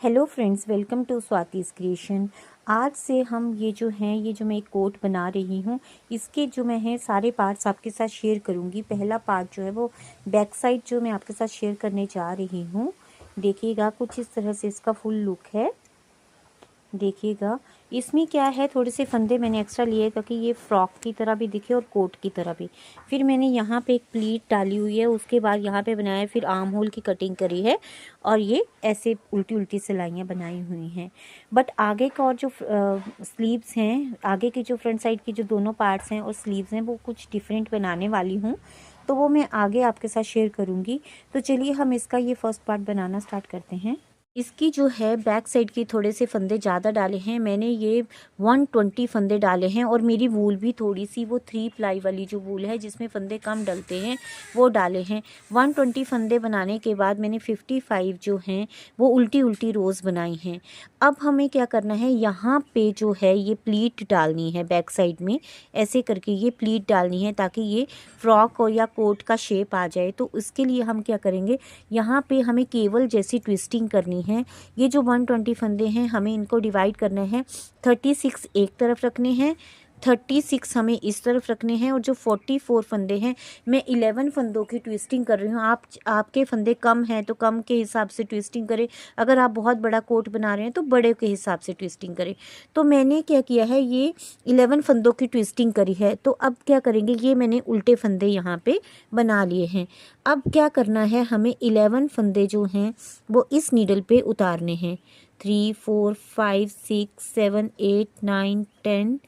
Hello friends, welcome to स्वाति's creation. आज से हम ये जो मैं एक कोट बना रही हूँ, इसके जो मैं है सारे पार्ट्स आपके साथ शेयर करूँगी। पहला पार्ट जो है वो बैक साइड जो मैं आपके साथ शेयर करने जा रही हूँ। देखिएगा, कुछ इस तरह से इसका फुल लुक है। देखिएगा, इसमें क्या है, थोड़े से फंदे मैंने एक्स्ट्रा लिए ताकि ये फ्रॉक की तरह भी दिखे और कोट की तरह भी। फिर मैंने यहाँ पे एक प्लीट डाली हुई है, उसके बाद यहाँ पे बनाया, फिर आर्म होल की कटिंग करी है और ये ऐसे उल्टी उल्टी सिलाइयाँ बनाई हुई हैं। बट आगे का और जो स्लीव्स हैं, आगे की जो फ्रंट साइड की जो दोनों पार्ट्स हैं और स्लीव्स हैं, वो कुछ डिफरेंट बनाने वाली हूँ, तो वो मैं आगे आपके साथ शेयर करूँगी। तो चलिए हम इसका ये फर्स्ट पार्ट बनाना स्टार्ट करते हैं। इसकी जो है बैक साइड की थोड़े से फंदे ज़्यादा डाले हैं मैंने, ये 120 फंदे डाले हैं। और मेरी वूल भी थोड़ी सी वो 3 प्लाई वाली जो वूल है जिसमें फंदे कम डलते हैं वो डाले हैं। 120 फंदे बनाने के बाद मैंने 55 जो हैं वो उल्टी उल्टी रोज़ बनाई हैं। अब हमें क्या करना है, यहाँ पे जो है ये प्लीट डालनी है बैक साइड में, ऐसे करके ये प्लीट डालनी है ताकि ये फ्रॉक और या कोट का शेप आ जाए। तो उसके लिए हम क्या करेंगे, यहाँ पे हमें केवल जैसी ट्विस्टिंग करनी है। ये जो 120 फंदे हैं हमें इनको डिवाइड करना है। 36 एक तरफ रखने हैं, 36 हमें इस तरफ रखने हैं, और जो 44 फंदे हैं मैं 11 फंदों की ट्विस्टिंग कर रही हूँ। आपके फंदे कम हैं तो कम के हिसाब से ट्विस्टिंग करें, अगर आप बहुत बड़ा कोट बना रहे हैं तो बड़े के हिसाब से ट्विस्टिंग करें। तो मैंने क्या किया है, ये 11 फंदों की ट्विस्टिंग करी है। तो अब क्या करेंगे, ये मैंने उल्टे फंदे यहाँ पे बना लिए हैं। अब क्या करना है, हमें 11 फंदे जो हैं वो इस नीडल पे उतारने हैं। 3 4 5 6 7 8 9 10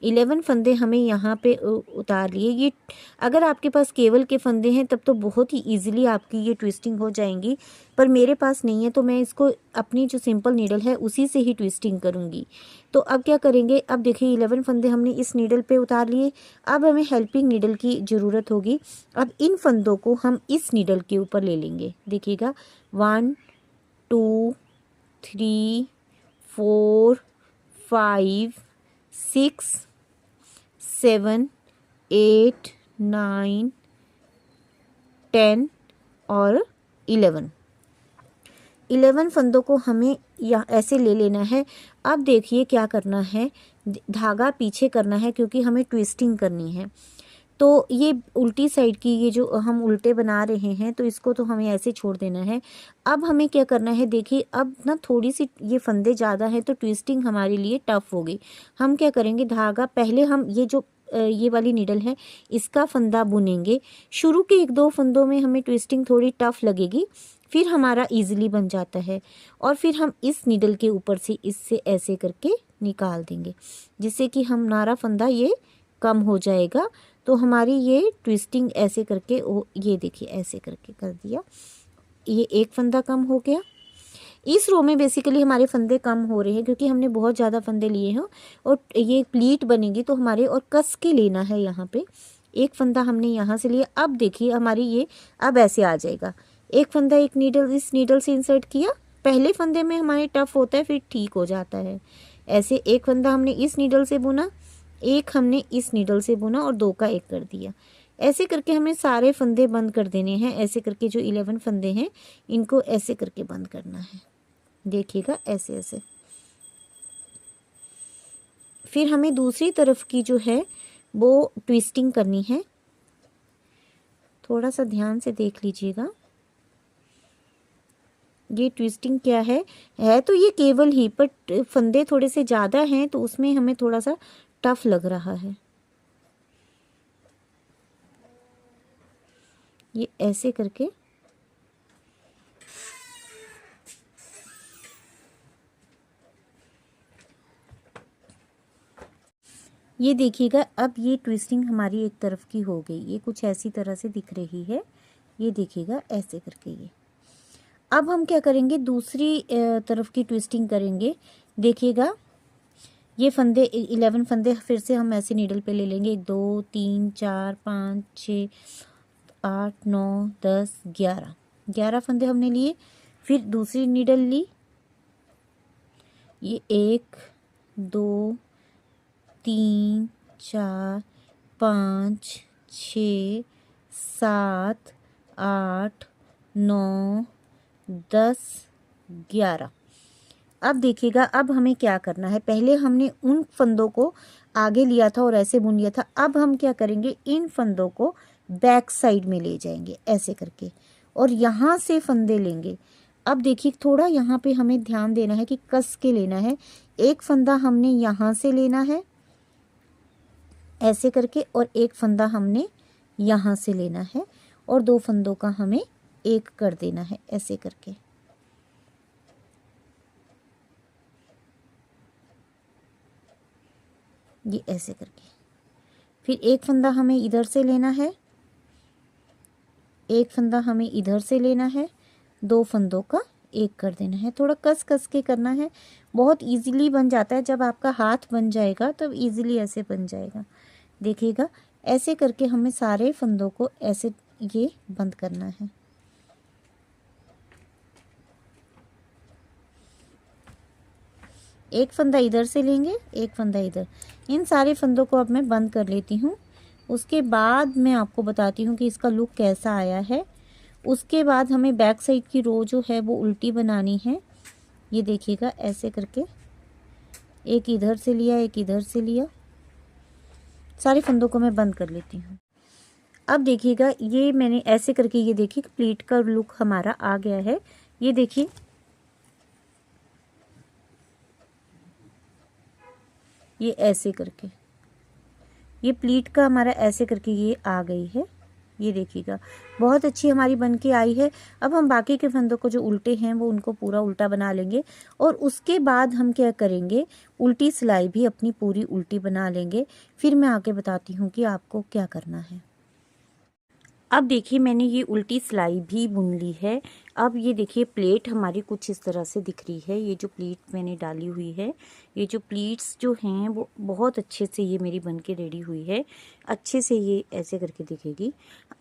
11 फंदे हमें यहाँ पे उतार लिए। ये अगर आपके पास केवल के फंदे हैं तब तो बहुत ही इजीली आपकी ये ट्विस्टिंग हो जाएंगी, पर मेरे पास नहीं है तो मैं इसको अपनी जो सिंपल नीडल है उसी से ही ट्विस्टिंग करूँगी। तो अब क्या करेंगे, अब देखिए 11 फंदे हमने इस नीडल पे उतार लिए। अब हमें हेल्पिंग नीडल की ज़रूरत होगी। अब इन फंदों को हम इस नीडल के ऊपर ले लेंगे। देखिएगा, 1 2 3 4 5 6 7 8 9 10 और 11 फंदों को हमें या ऐसे ले लेना है। अब देखिए क्या करना है, धागा पीछे करना है क्योंकि हमें ट्विस्टिंग करनी है। तो ये उल्टी साइड की ये जो हम उल्टे बना रहे हैं तो इसको तो हमें ऐसे छोड़ देना है। अब हमें क्या करना है, देखिए अब ना थोड़ी सी ये फंदे ज़्यादा हैं तो ट्विस्टिंग हमारे लिए टफ होगी। हम क्या करेंगे, धागा पहले हम ये जो ये वाली नीडल है इसका फंदा बुनेंगे। शुरू के 1-2 फंदों में हमें ट्विस्टिंग थोड़ी टफ लगेगी, फिर हमारा इजीली बन जाता है। और फिर हम इस नीडल के ऊपर से इससे ऐसे करके निकाल देंगे, जिससे कि हमारा फंदा ये कम हो जाएगा। तो हमारी ये ट्विस्टिंग ऐसे करके ये देखिए ऐसे करके कर दिया, ये एक फंदा कम हो गया। इस रो में बेसिकली हमारे फंदे कम हो रहे हैं क्योंकि हमने बहुत ज़्यादा फंदे लिए हैं और ये प्लीट बनेगी तो हमारे, और कस के लेना है। यहाँ पे एक फंदा हमने यहाँ से लिया। अब देखिए हमारी ये अब ऐसे आ जाएगा, एक फंदा एक नीडल इस नीडल से इंसर्ट किया। पहले फंदे में हमारे टफ होता है, फिर ठीक हो जाता है। ऐसे एक फंदा हमने इस नीडल से बुना, एक हमने इस नीडल से बुना और 2 का 1 कर दिया। ऐसे करके हमें सारे फंदे बंद कर देने हैं। ऐसे करके जो 11 फंदे हैं इनको ऐसे करके बंद करना है। देखिएगा ऐसे ऐसे। फिर हमें दूसरी तरफ की जो है वो ट्विस्टिंग करनी है। थोड़ा सा ध्यान से देख लीजिएगा, ये ट्विस्टिंग क्या है तो ये केवल ही, पर फंदे थोड़े से ज़्यादा हैं तो उसमें हमें थोड़ा सा टफ लग रहा है। ये ऐसे करके ये देखिएगा, अब ये ट्विस्टिंग हमारी एक तरफ की हो गई, ये कुछ ऐसी तरह से दिख रही है। ये देखिएगा ऐसे करके ये। अब हम क्या करेंगे, दूसरी तरफ की ट्विस्टिंग करेंगे। देखिएगा, ये फंदे 11 फंदे फिर से हम ऐसे नीडल पे ले लेंगे। 1 2 3 4 5 6 8 9 10 11 फंदे हमने लिए। फिर दूसरी नीडल ली, ये 1 2 3 4 5 6 7 8 9 10 11। अब देखिएगा, अब हमें क्या करना है, पहले हमने उन फंदों को आगे लिया था और ऐसे बुन लिया था। अब हम क्या करेंगे, इन फंदों को बैक साइड में ले जाएंगे ऐसे करके और यहाँ से फंदे लेंगे। अब देखिए थोड़ा यहाँ पे हमें ध्यान देना है कि कस के लेना है। एक फंदा हमने यहाँ से लेना है ऐसे करके और एक फंदा हमने यहाँ से लेना है और दो फंदों का हमें एक कर देना है ऐसे करके। ये ऐसे करके फिर एक फंदा हमें इधर से लेना है, एक फंदा हमें इधर से लेना है, दो फंदों का एक कर देना है। थोड़ा कस कस के करना है, बहुत इजीली बन जाता है। जब आपका हाथ बन जाएगा तब इजीली ऐसे बन जाएगा। देखिएगा ऐसे करके हमें सारे फंदों को ऐसे ये बंद करना है। एक फंदा इधर से लेंगे, एक फंदा इधर। इन सारे फंदों को अब मैं बंद कर लेती हूँ। उसके बाद मैं आपको बताती हूँ कि इसका लुक कैसा आया है। उसके बाद हमें बैक साइड की रो जो है वो उल्टी बनानी है। ये देखिएगा ऐसे करके, एक इधर से लिया, एक इधर से लिया। सारे फंदों को मैं बंद कर लेती हूँ। अब देखिएगा ये मैंने ऐसे करके, ये देखिए प्लीट का लुक हमारा आ गया है। ये देखिए ये ऐसे करके, ये प्लीट का हमारा ऐसे करके ये आ गई है। ये देखिएगा बहुत अच्छी हमारी बन के आई है। अब हम बाकी के फंदों को जो उल्टे हैं वो उनको पूरा उल्टा बना लेंगे और उसके बाद हम क्या करेंगे, उल्टी सिलाई भी अपनी पूरी उल्टी बना लेंगे। फिर मैं आगे बताती हूँ कि आपको क्या करना है। अब देखिए मैंने ये उल्टी सिलाई भी बुन ली है। अब ये देखिए प्लेट हमारी कुछ इस तरह से दिख रही है। ये जो प्लीट मैंने डाली हुई है, ये जो प्लीट्स जो हैं वो बहुत अच्छे से ये मेरी बन के रेडी हुई है। अच्छे से ये ऐसे करके दिखेगी।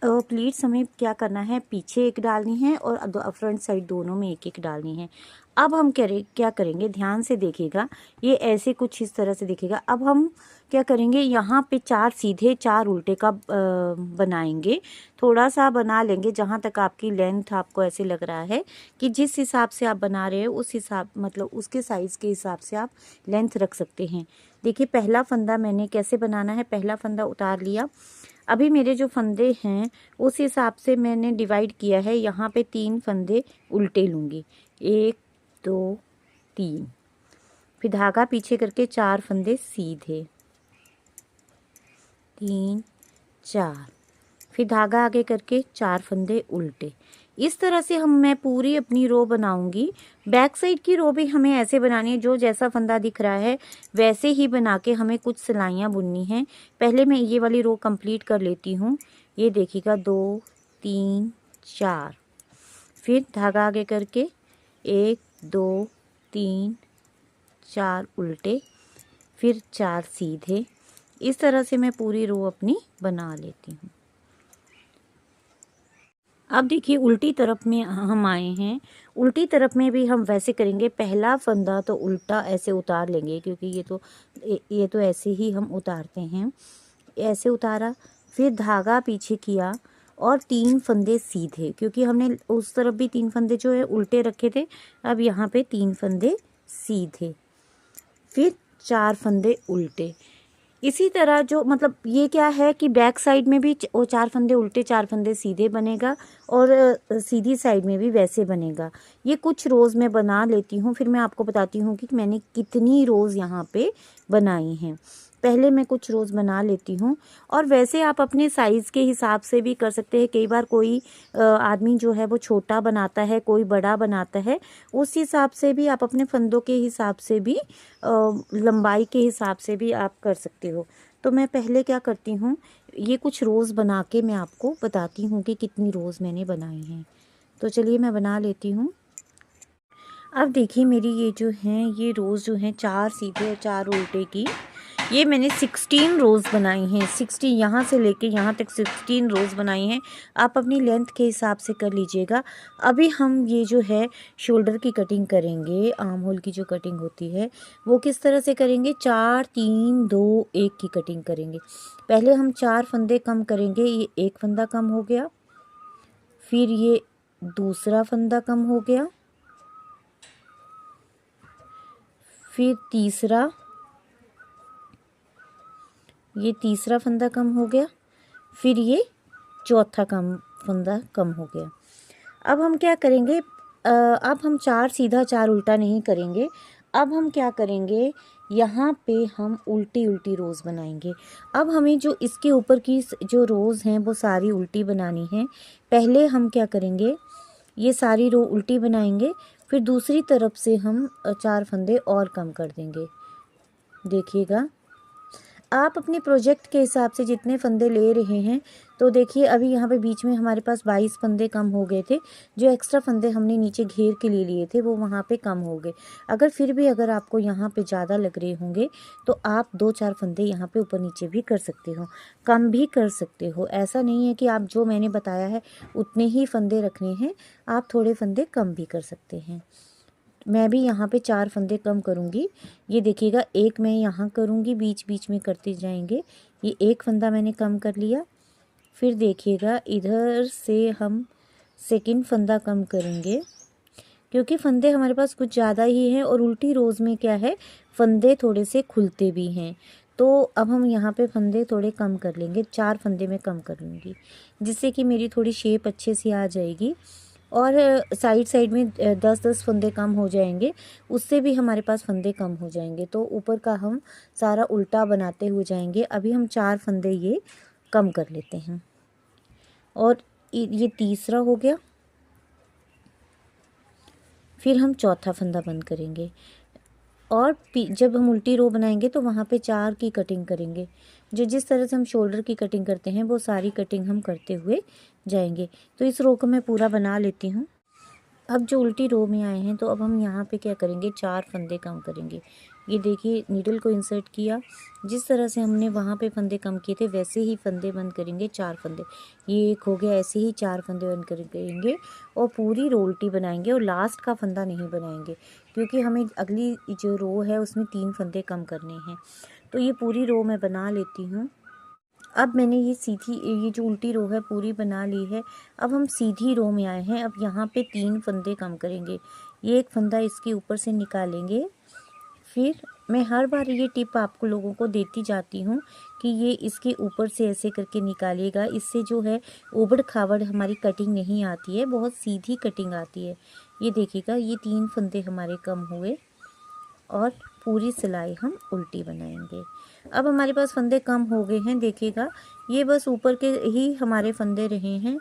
प्लीट्स हमें क्या करना है, पीछे एक डालनी है और फ्रंट साइड दोनों में एक एक डालनी है। अब हम क्या करेंगे, ध्यान से देखिएगा, ये ऐसे कुछ इस तरह से दिखेगा। अब हम क्या करेंगे, यहाँ पे 4 सीधे 4 उल्टे का बनाएंगे। थोड़ा सा बना लेंगे जहाँ तक आपकी लेंथ आपको ऐसे लग रहा है कि जिस हिसाब से आप बना रहे हो उस हिसाब, मतलब उसके साइज़ के हिसाब से आप लेंथ रख सकते हैं। देखिए पहला फंदा मैंने कैसे बनाना है, पहला फंदा उतार लिया। अभी मेरे जो फंदे हैं उस हिसाब से मैंने डिवाइड किया है। यहाँ पे 3 फंदे उल्टे लूँगी, 1 2 3। फिर धागा पीछे करके 4 फंदे सीधे, 3 4। फिर धागा आगे करके 4 फंदे उल्टे। इस तरह से मैं पूरी अपनी रो बनाऊंगी। बैक साइड की रो भी हमें ऐसे बनानी है, जो जैसा फंदा दिख रहा है वैसे ही बना के हमें कुछ सिलाइयाँ बुननी हैं। पहले मैं ये वाली रो कंप्लीट कर लेती हूँ। ये देखिएगा 2 3 4। फिर धागा आगे करके 1 2 3 4 उल्टे, फिर 4 सीधे। इस तरह से मैं पूरी रो अपनी बना लेती हूँ। अब देखिए उल्टी तरफ में हम आए हैं। उल्टी तरफ में भी हम वैसे करेंगे। पहला फंदा तो उल्टा ऐसे उतार लेंगे, क्योंकि ये तो ऐसे ही हम उतारते हैं। ऐसे उतारा, फिर धागा पीछे किया और 3 फंदे सीधे, क्योंकि हमने उस तरफ भी 3 फंदे जो है उल्टे रखे थे। अब यहाँ पे 3 फंदे सीधे, फिर 4 फंदे उल्टे। इसी तरह जो, मतलब ये क्या है कि बैक साइड में भी वो 4 फंदे उल्टे 4 फंदे सीधे बनेगा और सीधी साइड में भी वैसे बनेगा। ये कुछ रोज़ मैं बना लेती हूँ, फिर मैं आपको बताती हूँ कि मैंने कितनी रोज़ यहाँ पे बनाई हैं। पहले मैं कुछ रोज़ बना लेती हूँ। और वैसे आप अपने साइज़ के हिसाब से भी कर सकते हैं। कई बार कोई आदमी जो है वो छोटा बनाता है, कोई बड़ा बनाता है। उस हिसाब से भी आप अपने फंदों के हिसाब से भी, लंबाई के हिसाब से भी आप कर सकते हो। तो मैं पहले क्या करती हूँ, ये कुछ रोज़ बना के मैं आपको बताती हूँ कि कितनी रोज़ मैंने बनाई हैं। तो चलिए मैं बना लेती हूँ। अब देखिए मेरी ये जो हैं, ये रोज़ जो हैं 4 सीधे और 4 उल्टे की, ये मैंने 16 रोज़ बनाई हैं। 60 यहाँ से लेके यहाँ तक 16 रोज़ बनाई हैं। आप अपनी लेंथ के हिसाब से कर लीजिएगा। अभी हम ये जो है शोल्डर की कटिंग करेंगे। आर्म होल की जो कटिंग होती है वो किस तरह से करेंगे, 4 3 2 1 की कटिंग करेंगे। पहले हम 4 फंदे कम करेंगे। ये एक फंदा कम हो गया, फिर ये दूसरा फंदा कम हो गया, फिर तीसरा, ये तीसरा फंदा कम हो गया, फिर ये चौथा फंदा कम हो गया। अब हम क्या करेंगे, अब हम 4 सीधा 4 उल्टा नहीं करेंगे। अब हम क्या करेंगे, यहाँ पे हम उल्टी उल्टी रोज़ बनाएंगे। अब हमें जो इसके ऊपर की जो रोज़ हैं वो सारी उल्टी बनानी है। पहले हम क्या करेंगे, ये सारी रो उल्टी बनाएंगे, फिर दूसरी तरफ से हम 4 फंदे और कम कर देंगे। देखिएगा, आप अपने प्रोजेक्ट के हिसाब से जितने फंदे ले रहे हैं, तो देखिए अभी यहाँ पे बीच में हमारे पास 22 फंदे कम हो गए थे। जो एक्स्ट्रा फंदे हमने नीचे घेर के लिए थे वो वहाँ पे कम हो गए। अगर फिर भी अगर आपको यहाँ पे ज़्यादा लग रहे होंगे तो आप 2-4 फंदे यहाँ पे ऊपर नीचे भी कर सकते हो, कम भी कर सकते हो। ऐसा नहीं है कि आप जो मैंने बताया है उतने ही फंदे रखने हैं, आप थोड़े फंदे कम भी कर सकते हैं। मैं भी यहाँ पे 4 फंदे कम करूँगी। ये देखिएगा, एक मैं यहाँ करूँगी, बीच बीच में करते जाएंगे। ये एक फंदा मैंने कम कर लिया। फिर देखिएगा इधर से हम सेकंड फंदा कम करेंगे, क्योंकि फंदे हमारे पास कुछ ज़्यादा ही हैं और उल्टी रोज़ में क्या है, फंदे थोड़े से खुलते भी हैं। तो अब हम यहाँ पे फंदे थोड़े कम कर लेंगे, 4 फंदे मैं कम कर लूँगी, जिससे कि मेरी थोड़ी शेप अच्छे से आ जाएगी। और साइड साइड में 10-10 फंदे कम हो जाएंगे, उससे भी हमारे पास फंदे कम हो जाएंगे। तो ऊपर का हम सारा उल्टा बनाते हुए जाएंगे। अभी हम 4 फंदे ये कम कर लेते हैं, और ये तीसरा हो गया। फिर हम चौथा फंदा बंद करेंगे, और जब हम उल्टी रो बनाएंगे तो वहाँ पे 4 की कटिंग करेंगे। जो जिस तरह से हम शोल्डर की कटिंग करते हैं वो सारी कटिंग हम करते हुए जाएंगे। तो इस रो को मैं पूरा बना लेती हूँ। अब जो उल्टी रो में आए हैं तो अब हम यहाँ पे क्या करेंगे, 4 फंदे कम करेंगे। ये देखिए, नीडल को इंसर्ट किया, जिस तरह से हमने वहाँ पे फंदे कम किए थे वैसे ही फंदे बंद करेंगे, 4 फंदे। ये एक हो गया, ऐसे ही 4 फंदे बंद करेंगे और पूरी रो उल्टी बनाएंगे, और लास्ट का फंदा नहीं बनाएंगे, क्योंकि हमें अगली जो रो है उसमें 3 फंदे कम करने हैं। तो ये पूरी रो मैं बना लेती हूँ। अब मैंने ये जो उल्टी रो है पूरी बना ली है। अब हम सीधी रो में आए हैं। अब यहाँ पे 3 फंदे कम करेंगे। ये एक फंदा इसके ऊपर से निकालेंगे। फिर मैं हर बार ये टिप आपको लोगों को देती जाती हूँ कि ये इसके ऊपर से ऐसे करके निकालिएगा। इससे जो है उबड़ खाबड़ हमारी कटिंग नहीं आती है, बहुत सीधी कटिंग आती है। ये देखिएगा, ये 3 फंदे हमारे कम हुए और पूरी सिलाई हम उल्टी बनाएंगे। अब हमारे पास फंदे कम हो गए हैं, देखिएगा ये बस ऊपर के ही हमारे फंदे रहे हैं।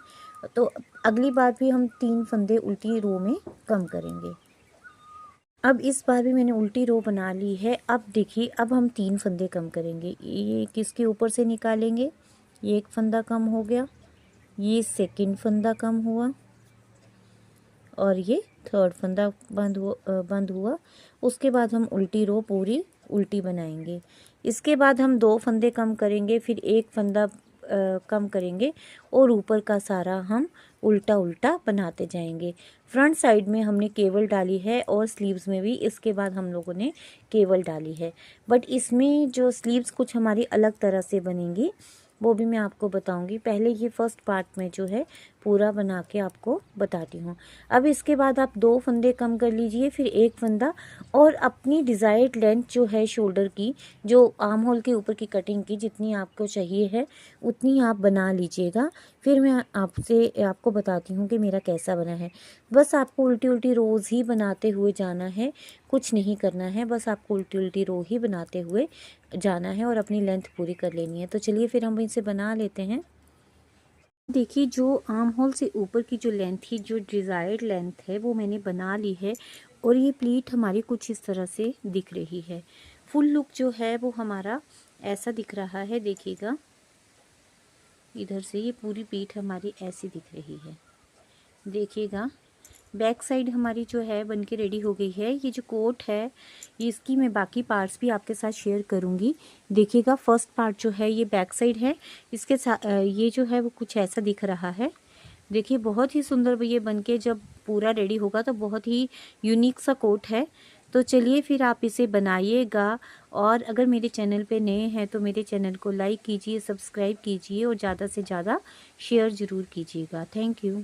तो अगली बार भी हम 3 फंदे उल्टी रो में कम करेंगे। अब इस बार भी मैंने उल्टी रो बना ली है। अब देखिए, अब हम 3 फंदे कम करेंगे। ये किसके ऊपर से निकालेंगे, ये एक फंदा कम हो गया, ये सेकंड फंदा कम हुआ, और ये थर्ड फंदा बंद हुआ। उसके बाद हम उल्टी रो पूरी उल्टी बनाएंगे। इसके बाद हम 2 फंदे कम करेंगे, फिर एक फंदा कम करेंगे, और ऊपर का सारा हम उल्टा उल्टा बनाते जाएंगे। फ्रंट साइड में हमने केवल डाली है और स्लीव्स में भी इसके बाद हम लोगों ने केवल डाली है, बट इसमें जो स्लीव्स कुछ हमारी अलग तरह से बनेंगी, वो भी मैं आपको बताऊंगी। पहले ये फर्स्ट पार्ट में जो है पूरा बना के आपको बताती हूँ। अब इसके बाद आप 2 फंदे कम कर लीजिए, फिर एक फंदा, और अपनी डिज़ायर्ड लेंथ जो है शोल्डर की, जो आर्म होल के ऊपर की कटिंग की जितनी आपको चाहिए है उतनी आप बना लीजिएगा। फिर मैं आपको बताती हूँ कि मेरा कैसा बना है। बस आपको उल्टी उल्टी रोज़ ही बनाते हुए जाना है, कुछ नहीं करना है, बस आपको उल्टी उल्टी रो ही बनाते हुए जाना है और अपनी लेंथ पूरी कर लेनी है। तो चलिए फिर हम इसे बना लेते हैं। देखिए, जो आर्म होल से ऊपर की जो लेंथ थी, जो डिज़ायर्ड लेंथ है, वो मैंने बना ली है, और ये प्लीट हमारी कुछ इस तरह से दिख रही है। फुल लुक जो है वो हमारा ऐसा दिख रहा है। देखिएगा, इधर से ये पूरी पीठ हमारी ऐसी दिख रही है। देखिएगा, बैक साइड हमारी जो है बनके रेडी हो गई है। ये जो कोट है, ये इसकी मैं बाकी पार्ट्स भी आपके साथ शेयर करूंगी। देखिएगा, फर्स्ट पार्ट जो है ये बैक साइड है, इसके साथ ये जो है वो कुछ ऐसा दिख रहा है। देखिए, बहुत ही सुंदर ये बनके जब पूरा रेडी होगा तो बहुत ही यूनिक सा कोट है। तो चलिए फिर आप इसे बनाइएगा, और अगर मेरे चैनल पे नए हैं तो मेरे चैनल को लाइक कीजिए, सब्सक्राइब कीजिए, और ज़्यादा से ज़्यादा शेयर ज़रूर कीजिएगा। Thank you.